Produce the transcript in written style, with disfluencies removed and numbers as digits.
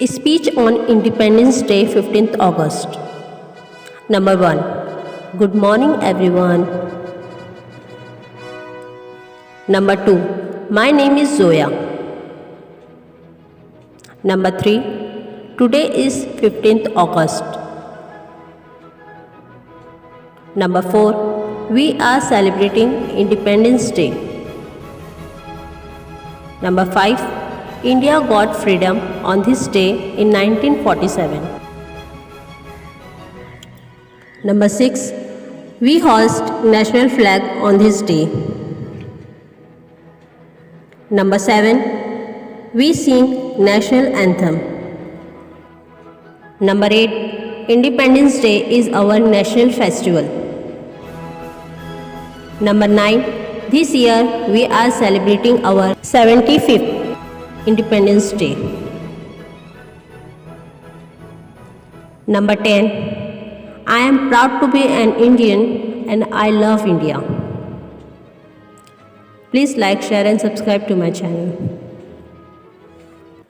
Speech on Independence Day 15th August. Number 1. Good morning everyone. Number 2. My name is Zoya. Number 3. Today is 15th August. Number 4. We are celebrating Independence Day. Number 5. India got freedom on this day in 1947. Number 6. We hoist national flag on this day. Number 7. We sing national anthem. Number 8. Independence Day is our national festival. Number 9. This year we are celebrating our 75th Independence Day. Number 10. I am proud to be an Indian and I love India. Please like, share and subscribe to my channel.